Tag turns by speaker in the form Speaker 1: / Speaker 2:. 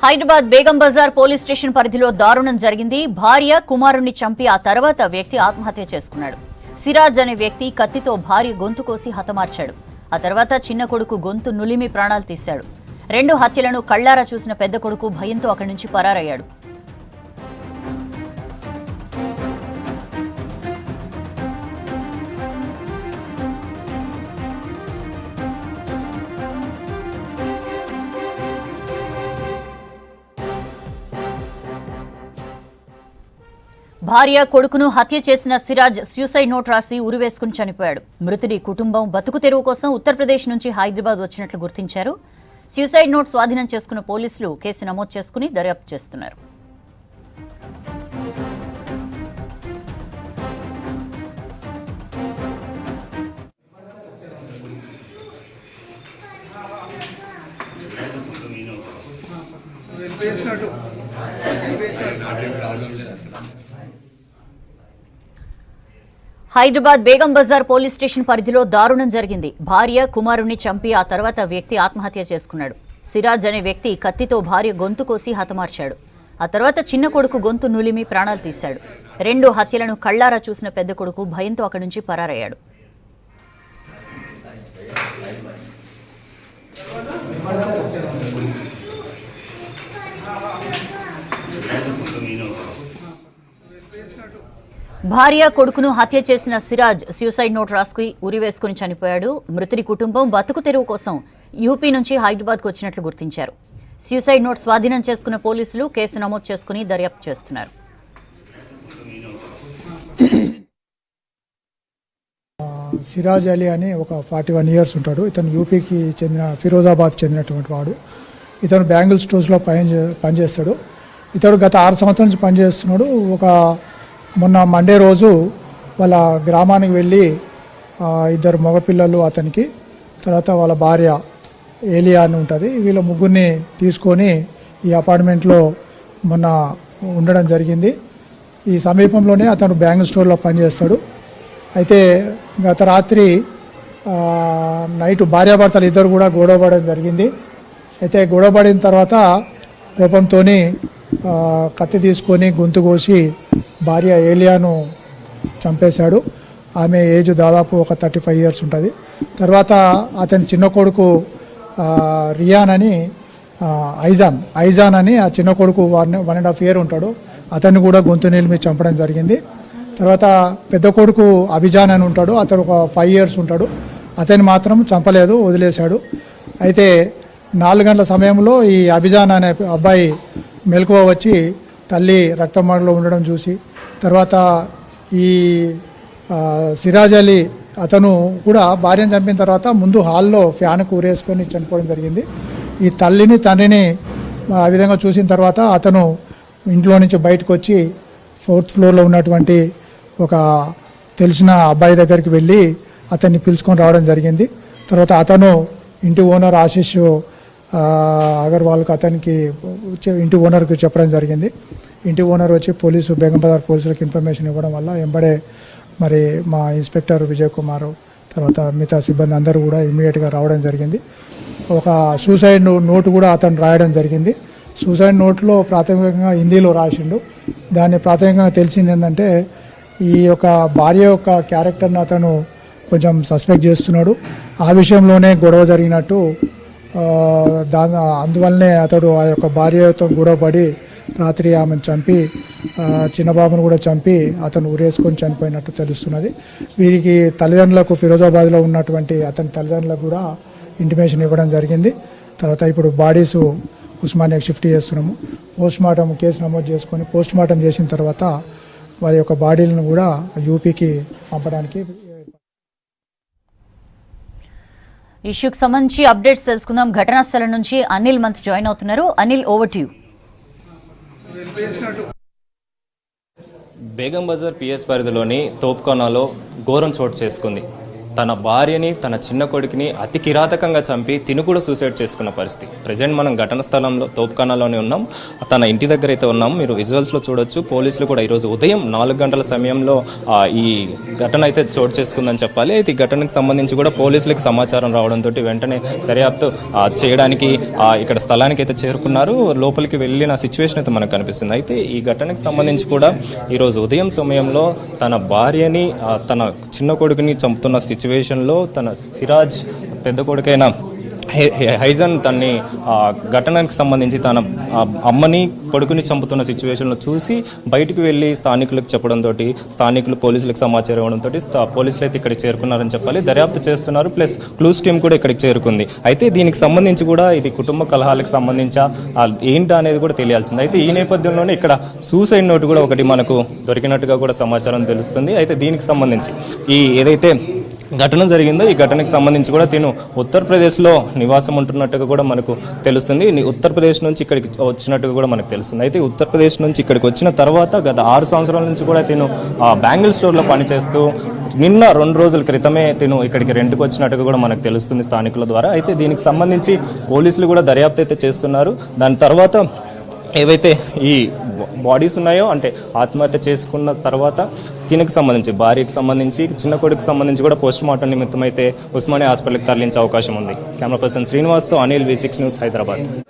Speaker 1: Hyderabad Begum Bazar police station పరిధిలో దారుణం జరిగింది. భార్య కుమారుణ్ణి చంపి ఆ తర్వాత వ్యక్తి ఆత్మహత్య చేసుకున్నాడు. సిరాజ్ అనే వ్యక్తి కత్తితో భార్య గొంతు కోసి హతమార్చాడు. ఆ తర్వాత చిన్న కొడుకు గొంతు నులిమి ప్రాణాలు తీశాడు. 2 హత్యలను కళ్లారా చూసిన పెద్ద కొడుకు భయంతో అక్కడి నుంచి పరారయ్యాడు. భార్య కొడుకును హత్య చేసిన సిరాజ్ సూసైడ్ నోట్ రాసి ఉరివేసుకుని చనిపోయాడు. మృతుడి కుటుంబం బతుకు తెరువు కోసం ఉత్తరప్రదేశ్ నుంచి హైదరాబాద్ వచ్చినట్లు గుర్తించారు. సూసైడ్ నోట్ స్వాధీనం చేసుకున్న పోలీసులు కేసు నమోదు చేసుకుని దర్యాప్తు చేస్తున్నారు. హైదరాబాద్ బేగం బజార్ పోలీస్ స్టేషన్ పరిధిలో దారుణం జరిగింది. భార్య కుమారుణ్ణి చంపి ఆ తర్వాత వ్యక్తి ఆత్మహత్య చేసుకున్నాడు. సిరాజ్ అనే వ్యక్తి కత్తితో భార్య గొంతు కోసి హతమార్చాడు. ఆ తర్వాత చిన్న కొడుకు గొంతు నులిమి ప్రాణాలు తీశాడు. 2 హత్యలను కళ్లారా చూసిన పెద్ద కొడుకు భయంతో అక్కడి నుంచి పరారయ్యాడు. భార్య కొడుకును హత్య చేసిన సిరాజ్ సూసైడ్ నోట్ రాసుకుని ఉరివేసుకుని చనిపోయాడు. మృతుడి కుటుంబం బతుకు తెరువు కోసం యూపీ నుంచి హైదరాబాద్కు వచ్చినట్లు గుర్తించారు. సూసైడ్ నోట్ స్వాధీనం చేసుకున్న పోలీసులు కేసు నమోదు చేసుకుని దర్యాప్తు చేస్తున్నారు.
Speaker 2: సిరాజ్ అలీ అని ఒక 41 ఇయర్స్ ఉంటాడు. ఇతను యూపీకి చెందిన ఫిరోజాబాద్ చెందినటువంటి వాడు. ఇతను బ్యాంగిల్ స్టోర్స్లో పనిచేస్తాడు. ఇతడు గత 6 సంవత్సరాల నుంచి పనిచేస్తున్నాడు. మొన్న మండే రోజు వాళ్ళ గ్రామానికి వెళ్ళి 2 మగపిల్లలు అతనికి, తర్వాత వాళ్ళ భార్య ఏలియా అని ఉంటుంది, వీళ్ళ ముగ్గురిని తీసుకొని ఈ అపార్ట్మెంట్లో మొన్న ఉండడం జరిగింది. ఈ సమీపంలోనే అతను బ్యాంగిల్ స్టోర్లో పనిచేస్తాడు. అయితే గత రాత్రి నైట్ భార్యాభర్తలు ఇద్దరు కూడా గొడవపడడం జరిగింది. అయితే గొడవపడిన తర్వాత కోపంతో కత్తి తీసుకొని గొంతు కోసి భార్య ఏలియాను చంపేశాడు. ఆమె ఏజ్ దాదాపు ఒక 35 ఇయర్స్ ఉంటుంది. తర్వాత అతని చిన్న కొడుకు రియాన్ అని ఐజాన్ అని ఆ చిన్న కొడుకు 1.5 ఇయర్ ఉంటాడు. అతన్ని కూడా గొంతు నిలిమి చంపడం జరిగింది. తర్వాత పెద్ద కొడుకు అభిజాన్ అని ఉంటాడు. అతడు ఒక 5 ఇయర్స్ ఉంటాడు. అతన్ని మాత్రం చంపలేదు, వదిలేశాడు. అయితే 4 గంటల సమయంలో ఈ అభిజాన్ అనే అబ్బాయి మెలకువ వచ్చి తల్లి రక్తమాటలో ఉండడం చూసి, తర్వాత ఈ సిరాజ్ అలీ అతను కూడా భార్యను చంపిన తర్వాత ముందు హాల్లో ఫ్యాన్కు ఊరేసుకొని చనిపోవడం జరిగింది. ఈ తల్లిని తండ్రిని ఆ విధంగా చూసిన తర్వాత అతను ఇంట్లో నుంచి బయటకు వచ్చి 4th ఫ్లోర్లో ఉన్నటువంటి ఒక తెలిసిన అబ్బాయి దగ్గరికి వెళ్ళి అతన్ని పిలుచుకొని రావడం జరిగింది. తర్వాత అతను ఇంటి ఓనర్ ఆశీష్ అగర్వాల్కి అతనికి ఇంటి ఓనర్కి చెప్పడం జరిగింది. ఇంటి ఓనర్ వచ్చి బేగం బజార్ పోలీసులకు ఇన్ఫర్మేషన్ ఇవ్వడం వల్ల వెంబడే మరి మా ఇన్స్పెక్టర్ విజయ్ కుమార్, తర్వాత మిగతా సిబ్బంది అందరూ కూడా ఇమ్మీడియట్గా రావడం జరిగింది. ఒక సూసైడ్ నోట్ కూడా అతను రాయడం జరిగింది. సూసైడ్ నోట్లో ప్రాథమికంగా హిందీలో రాసిండు. దాన్ని ప్రాథమికంగా తెలిసింది ఏంటంటే ఈ యొక్క భార్య యొక్క క్యారెక్టర్ని అతను కొంచెం సస్పెక్ట్ చేస్తున్నాడు. ఆ విషయంలోనే గొడవ జరిగినట్టు, అందువల్లనే అతడు ఆ యొక్క భార్యతో గొడవపడి రాత్రి ఆమెను చంపి చిన్నబాబును కూడా చంపి అతను ఉరేసుకొని చనిపోయినట్టు తెలుస్తున్నది. వీరికి తల్లిదండ్రులకు ఫిరోజాబాద్లో ఉన్నటువంటి అతని తల్లిదండ్రులకు కూడా ఇంటిమేషన్ ఇవ్వడం జరిగింది. తర్వాత ఇప్పుడు బాడీస్ ఉస్మానియాకి షిఫ్ట్ చేస్తున్నాము. పోస్ట్మార్టం కేసు నమోదు చేసుకొని పోస్ట్మార్టం చేసిన తర్వాత వారి యొక్క బాడీలను కూడా యూపీకి పంపడానికి.
Speaker 1: ఇష్యూకి సంబంధించి అప్డేట్స్ తెలుసుకుందాం. ఘటనా స్థలం నుంచి అనిల్ మంత్ జాయిన్ అవుతున్నారు. Anil, over to you.
Speaker 3: Begum Bazar PS పరిధిలోని తోప్ఖానాలో ఘోరం చోటు చేసుకుంది. తన భార్యని తన చిన్న కొడుకుని అతి కిరాతకంగా చంపి తిను కూడా సూసైడ్ చేసుకున్న పరిస్థితి. ప్రజెంట్ మనం ఘటన స్థలంలో తోపుఖానాలోనే ఉన్నాం, తన ఇంటి దగ్గర అయితే ఉన్నాం. మీరు విజువల్స్లో చూడొచ్చు. పోలీసులు కూడా ఈరోజు ఉదయం 4 గంటల సమయంలో ఈ ఘటన అయితే చోటు చేసుకుందని చెప్పాలి. అయితే ఈ ఘటనకు సంబంధించి కూడా పోలీసులకు సమాచారం రావడంతో వెంటనే దర్యాప్తు చేయడానికి ఇక్కడ స్థలానికి అయితే చేరుకున్నారు. లోపలికి వెళ్ళిన సిచ్యువేషన్ అయితే మనకు కనిపిస్తుంది. అయితే ఈ ఘటనకు సంబంధించి కూడా ఈరోజు ఉదయం సమయంలో తన భార్యని తన చిన్న కొడుకుని చంపుతున్న సిచ్యువేషన్లో తన సిరాజ్ పెద్ద కొడుకైన హైజన్ తన్ని ఘటనకు సంబంధించి తన అమ్మని కొడుకుని చంపుతున్న సిచ్యువేషన్లో చూసి బయటికి వెళ్ళి స్థానికులకు చెప్పడంతో స్థానికులు పోలీసులకు సమాచారం ఇవ్వడంతో పోలీసులు అయితే ఇక్కడికి చేరుకున్నారని చెప్పాలి. దర్యాప్తు చేస్తున్నారు. ప్లస్ క్లూస్ టీం కూడా ఇక్కడికి చేరుకుంది. అయితే దీనికి సంబంధించి కూడా ఇది కుటుంబ కలహాలకు సంబంధించి ఏంటి అనేది కూడా తెలియాల్సింది. అయితే ఈ నేపథ్యంలోనే ఇక్కడ సూసైడ్ నోట్ కూడా ఒకటి మనకు దొరికినట్టుగా కూడా సమాచారం తెలుస్తుంది. అయితే దీనికి సంబంధించి ఈ ఏదైతే ఘటన జరిగిందో ఈ ఘటనకు సంబంధించి కూడా తిను ఉత్తరప్రదేశ్లో నివాసం ఉంటున్నట్టుగా కూడా మనకు తెలుస్తుంది. ఉత్తరప్రదేశ్ నుంచి ఇక్కడికి వచ్చినట్టుగా కూడా మనకు తెలుస్తుంది. అయితే ఉత్తరప్రదేశ్ నుంచి ఇక్కడికి వచ్చిన తర్వాత గత 6 సంవత్సరాల నుంచి కూడా తిను బ్యాంగిల్ స్టోర్లో పనిచేస్తూ నిన్న 2 రోజుల క్రితమే తిను ఇక్కడికి రెంట్కి వచ్చినట్టుగా కూడా మనకు తెలుస్తుంది స్థానికుల ద్వారా. అయితే దీనికి సంబంధించి పోలీసులు కూడా దర్యాప్తు అయితే చేస్తున్నారు. దాని తర్వాత ఏవైతే ఈ బాడీస్ ఉన్నాయో అంటే ఆత్మహత్య చేసుకున్న తర్వాత తినకు సంబంధించి భార్యకు సంబంధించి చిన్న కొడుకు సంబంధించి కూడా పోస్ట్ మార్టం నిమిత్తం అయితే ఉస్మానియా హాస్పిటల్కి తరలించే అవకాశం ఉంది. కెమెరా పర్సన్ శ్రీనివాస్తో అనిల్, V6 న్యూస్, హైదరాబాద్.